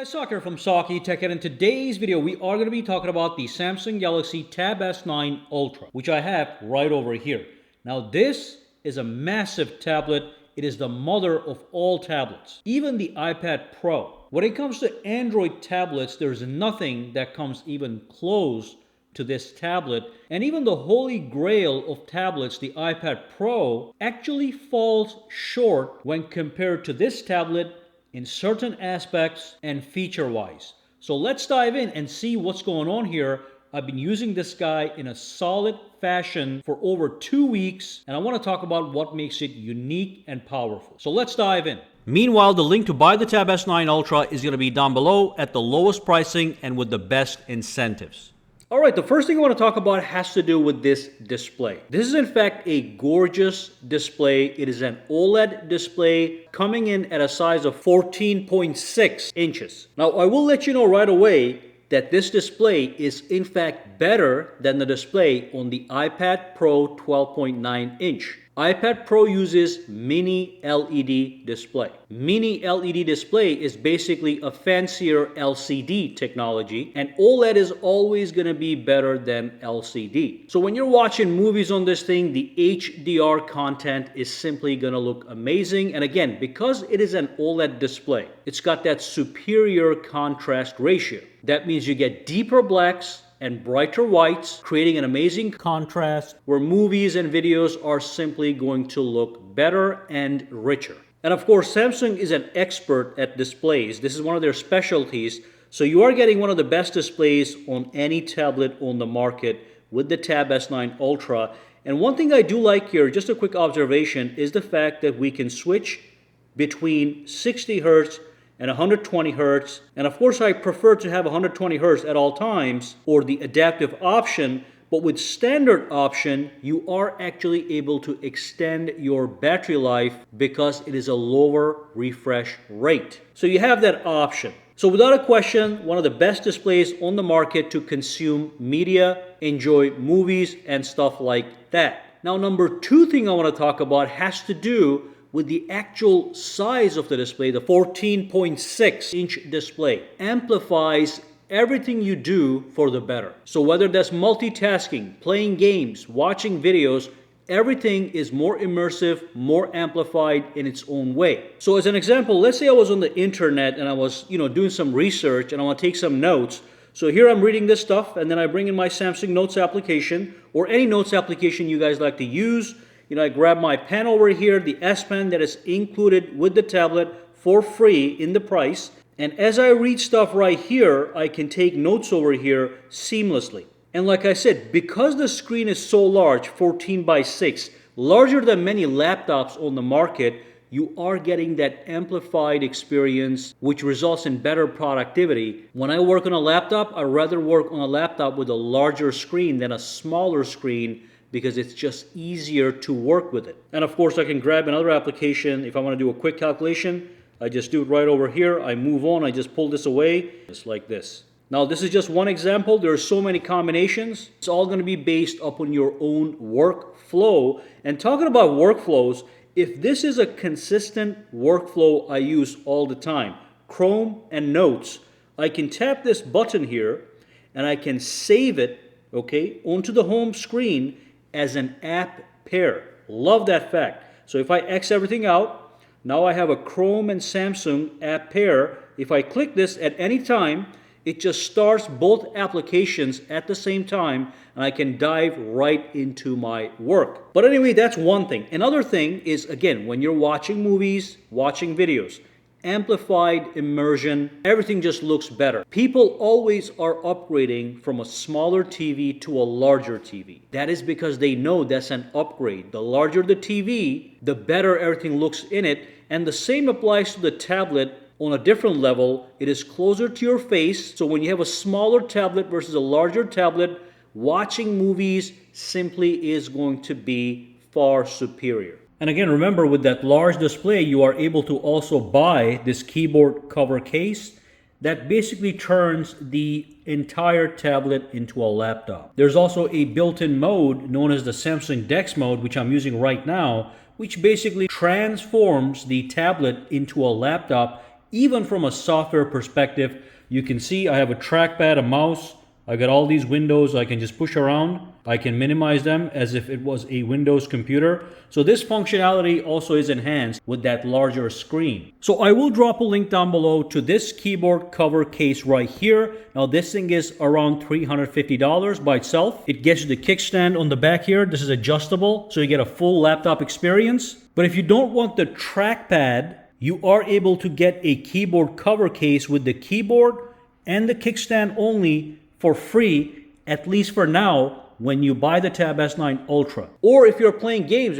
Guys, Soccer from sakitech, and in today's video we are going to be talking about the Samsung Galaxy Tab S9 Ultra, which I have right over here. Now this is a massive tablet. It is the mother of all tablets, even the iPad Pro. When it comes to Android tablets, there's nothing that comes even close to this tablet, and even the holy grail of tablets, the iPad Pro, actually falls short when compared to this tablet in certain aspects and feature-wise. So let's dive in and see what's going on here. I've been using this guy in a solid fashion for over 2 weeks, and I want to talk about what makes it unique and powerful. So let's dive in. Meanwhile, the link to buy the Tab S9 Ultra is going to be down below at the lowest pricing and with the best incentives. Alright, the first thing I want to talk about has to do with this display. This is in fact a gorgeous display. It is an OLED display coming in at a size of 14.6 inches. Now, I will let you know right away that this display is in fact better than the display on the iPad Pro 12.9 inch. iPad Pro uses mini LED display. Mini LED display is basically a fancier LCD technology, and OLED is always going to be better than LCD. So when you're watching movies on this thing, the HDR content is simply going to look amazing. And again, because it is an OLED display, it's got that superior contrast ratio. That means you get deeper blacks and brighter whites, creating an amazing contrast where movies and videos are simply going to look better and richer. And of course, Samsung is an expert at displays. This is one of their specialties. So you are getting one of the best displays on any tablet on the market with the Tab S9 Ultra. And one thing I do like here, just a quick observation, is the fact that we can switch between 60 Hertz and 120 Hertz. And of course, I prefer to have 120 Hertz at all times, or the adaptive option. But with standard option, you are actually able to extend your battery life because it is a lower refresh rate. So you have that option. So without a question, one of the best displays on the market to consume media, enjoy movies, and stuff like that. Now, number two thing I want to talk about has to do with the actual size of the display. The 14.6 inch display amplifies everything you do for the better. So whether that's multitasking, playing games, watching videos, everything is more immersive, more amplified in its own way. So as an example, let's say I was on the internet and I was, doing some research and I want to take some notes. So here I'm reading this stuff, and then I bring in my Samsung Notes application or any notes application you guys like to use. I grab my pen over here, the S Pen that is included with the tablet for free in the price. And as I read stuff right here, I can take notes over here seamlessly. And like I said, because the screen is so large, 14:6, larger than many laptops on the market, you are getting that amplified experience, which results in better productivity. When I work on a laptop, I'd rather work on a laptop with a larger screen than a smaller screen, because it's just easier to work with it. And of course, I can grab another application. If I want to do a quick calculation, I just do it right over here. I move on, I just pull this away, just like this. Now, this is just one example. There are so many combinations. It's all going to be based upon your own workflow. And talking about workflows, if this is a consistent workflow I use all the time, Chrome and Notes, I can tap this button here and I can save it, onto the home screen as an app pair. Love that fact. So if I X everything out, now I have a Chrome and Samsung app pair. If I click this at any time, it just starts both applications at the same time, and I can dive right into my work. But anyway, that's one thing. Another thing is, again, when you're watching movies, watching videos, amplified immersion, everything just looks better. People always are upgrading from a smaller TV to a larger TV. That is because they know that's an upgrade. The larger the TV, the better everything looks in it. And the same applies to the tablet on a different level. It is closer to your face. So when you have a smaller tablet versus a larger tablet, watching movies simply is going to be far superior. And again, remember, with that large display, you are able to also buy this keyboard cover case that basically turns the entire tablet into a laptop. There's also a built-in mode known as the Samsung DeX mode, which I'm using right now, which basically transforms the tablet into a laptop Even from a software perspective, you can see I have a trackpad, a mouse. I got all these windows I can just push around. I can minimize them as if it was a Windows computer. So this functionality also is enhanced with that larger screen. So I will drop a link down below to this keyboard cover case right here. Now this thing is around $350 by itself. It gets you the kickstand on the back here. This is adjustable, so you get a full laptop experience. But if you don't want the trackpad, you are able to get a keyboard cover case with the keyboard and the kickstand only for free, at least for now, when you buy the Tab S9 Ultra. Or if you're playing games,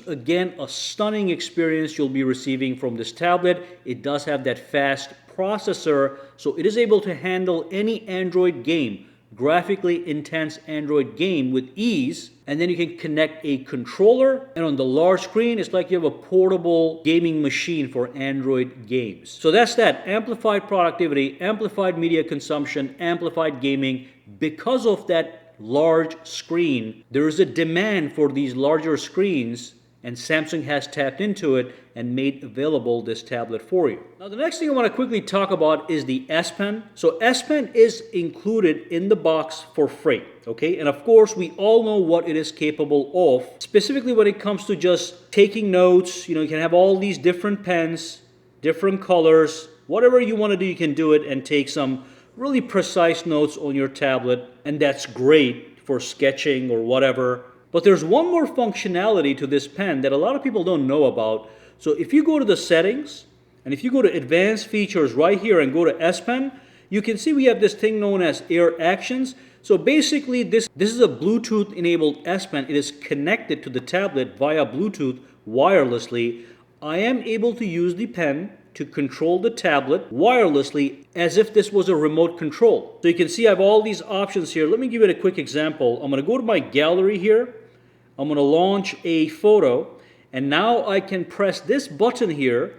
again, a stunning experience you'll be receiving from this tablet. It does have that fast processor, so it is able to handle any Android game, graphically intense Android game with ease. And then you can connect a controller, and on the large screen, it's like you have a portable gaming machine for Android games. So that's that. Amplified productivity, amplified media consumption, amplified gaming. Because of that large screen, there is a demand for these larger screens, and Samsung has tapped into it and made available this tablet for you. Now the next thing I want to quickly talk about is the S Pen. So S Pen is included in the box for free, okay? And of course, we all know what it is capable of, specifically when it comes to just taking notes. You can have all these different pens, different colors, whatever you want to do, you can do it and take some really precise notes on your tablet, and that's great for sketching or whatever. But there's one more functionality to this pen that a lot of people don't know about. So if you go to the settings, and if you go to advanced features right here and go to S Pen, you can see we have this thing known as Air Actions. So basically this is a Bluetooth enabled S Pen. It is connected to the tablet via Bluetooth wirelessly. I am able to use the pen to control the tablet wirelessly as if this was a remote control. So you can see I have all these options here. Let me give it a quick example. I'm going to go to my gallery here. I'm going to launch a photo, and now I can press this button here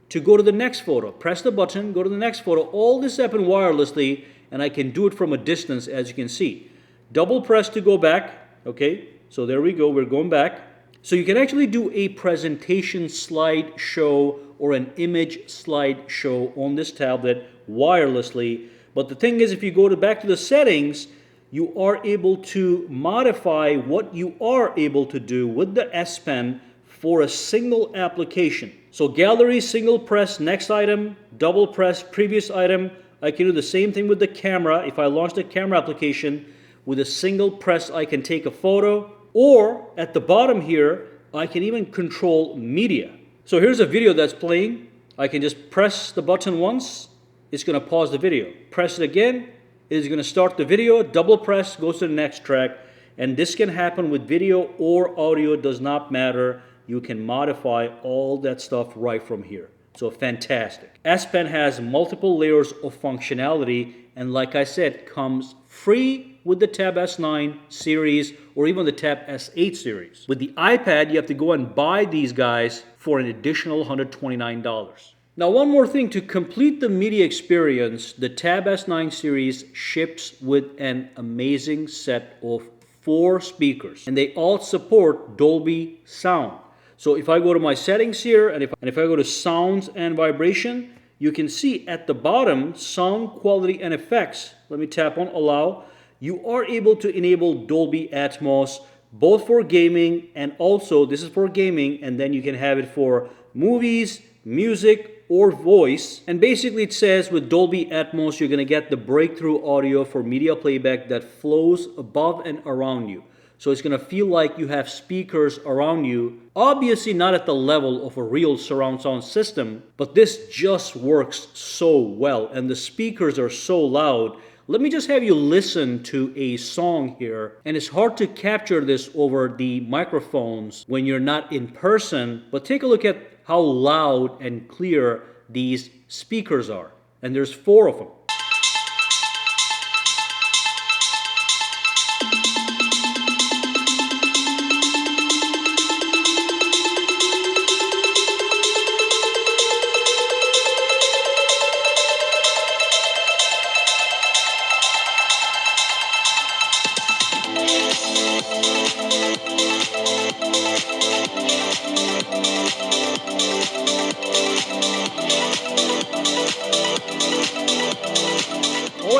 to go to the next photo. Press the button, go to the next photo. All this happened wirelessly, and I can do it from a distance, as you can see. Double press to go back. Okay, so there we go. We're going back. So you can actually do a presentation slideshow or an image slideshow on this tablet wirelessly. But the thing is, if you go back to the settings, you are able to modify what you are able to do with the S Pen for a single application. So gallery, single press, next item, double press, previous item. I can do the same thing with the camera. If I launch the camera application, with a single press, I can take a photo. Or at the bottom here, I can even control media. So here's a video that's playing. I can just press the button once. It's going to pause the video. Press it again. It is going to start the video. Double press goes to the next track. And this can happen with video or audio. It does not matter. You can modify all that stuff right from here. So fantastic. S Pen has multiple layers of functionality, and like I said, comes free with the Tab S9 series or even the Tab S8 series. With the iPad, you have to go and buy these guys for an additional $129. Now, one more thing, to complete the media experience, the Tab S9 series ships with an amazing set of 4 speakers, and they all support Dolby Sound. So if I go to my settings here, and if I go to sounds and vibration, you can see at the bottom, sound quality and effects. Let me tap on allow. You are able to enable Dolby Atmos, both for gaming and also, this is for gaming, and then you can have it for movies, music, or voice. And basically it says with Dolby Atmos, you're going to get the breakthrough audio for media playback that flows above and around you. So it's going to feel like you have speakers around you. Obviously not at the level of a real surround sound system, but this just works so well, and the speakers are so loud. Let me just have you listen to a song here, and it's hard to capture this over the microphones when you're not in person, but take a look at how loud and clear these speakers are. And there's 4 of them.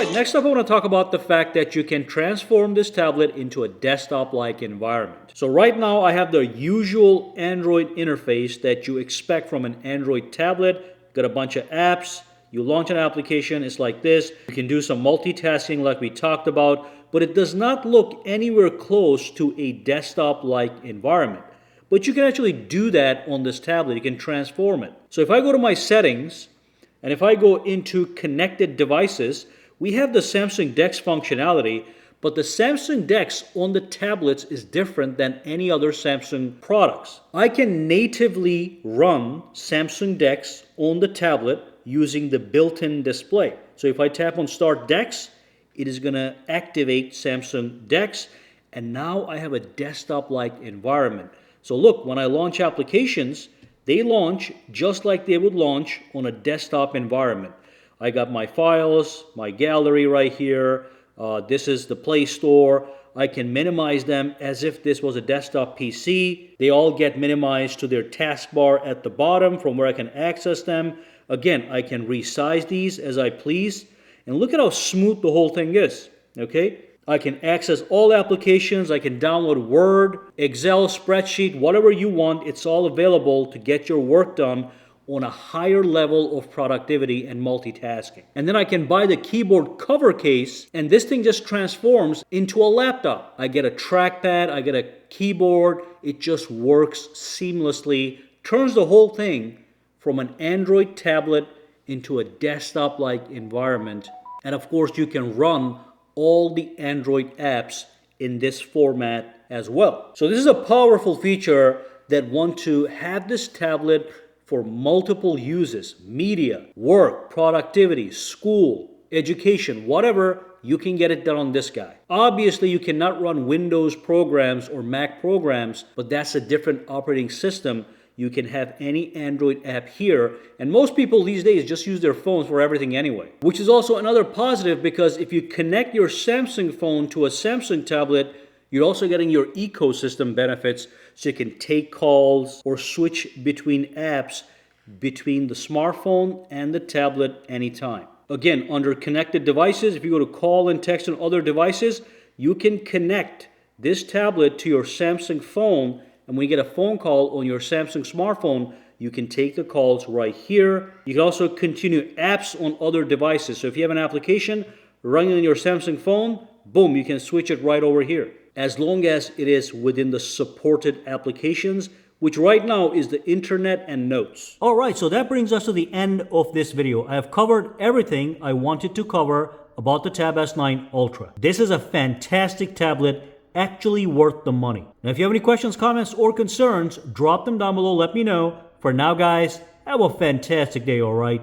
Alright, next up I want to talk about the fact that you can transform this tablet into a desktop-like environment. So right now I have the usual Android interface that you expect from an Android tablet. Got a bunch of apps. You launch an application, it's like this. You can do some multitasking like we talked about, but it does not look anywhere close to a desktop-like environment. But you can actually do that on this tablet. You can transform it. So if I go to my settings, and if I go into connected devices, we have the Samsung DeX functionality, but the Samsung DeX on the tablets is different than any other Samsung products. I can natively run Samsung DeX on the tablet using the built-in display. So if I tap on Start DeX, it is going to activate Samsung DeX, and now I have a desktop-like environment. So look, when I launch applications, they launch just like they would launch on a desktop environment. I got my files, my gallery right here. This is the Play Store. I can minimize them as if this was a desktop PC. They all get minimized to their taskbar at the bottom from where I can access them. Again, I can resize these as I please. And look at how smooth the whole thing is, okay? I can access all applications. I can download Word, Excel, spreadsheet, whatever you want. It's all available to get your work done on a higher level of productivity and multitasking. And then I can buy the keyboard cover case, and this thing just transforms into a laptop. I get a trackpad, I get a keyboard. It just works seamlessly, turns the whole thing from an Android tablet into a desktop-like environment. And of course, you can run all the Android apps in this format as well. So this is a powerful feature that want to have this tablet for multiple uses: media, work, productivity, school, education, whatever. You can get it done on this guy. Obviously, you cannot run Windows programs or Mac programs, but that's a different operating system. You can have any Android app here, and most people these days just use their phones for everything anyway. Which is also another positive, because if you connect your Samsung phone to a Samsung tablet, you're also getting your ecosystem benefits, so you can take calls or switch between apps between the smartphone and the tablet anytime. Again, under connected devices, if you go to call and text on other devices, you can connect this tablet to your Samsung phone, and when you get a phone call on your Samsung smartphone, you can take the calls right here. You can also continue apps on other devices. So if you have an application running on your Samsung phone, boom, you can switch it right over here, as long as it is within the supported applications, which right now is the internet and notes. All right, so that brings us to the end of this video. I have covered everything I wanted to cover about the Tab S9 Ultra. This is a fantastic tablet, actually worth the money. Now, if you have any questions, comments, or concerns, drop them down below. Let me know. For now, guys, have a fantastic day, all right?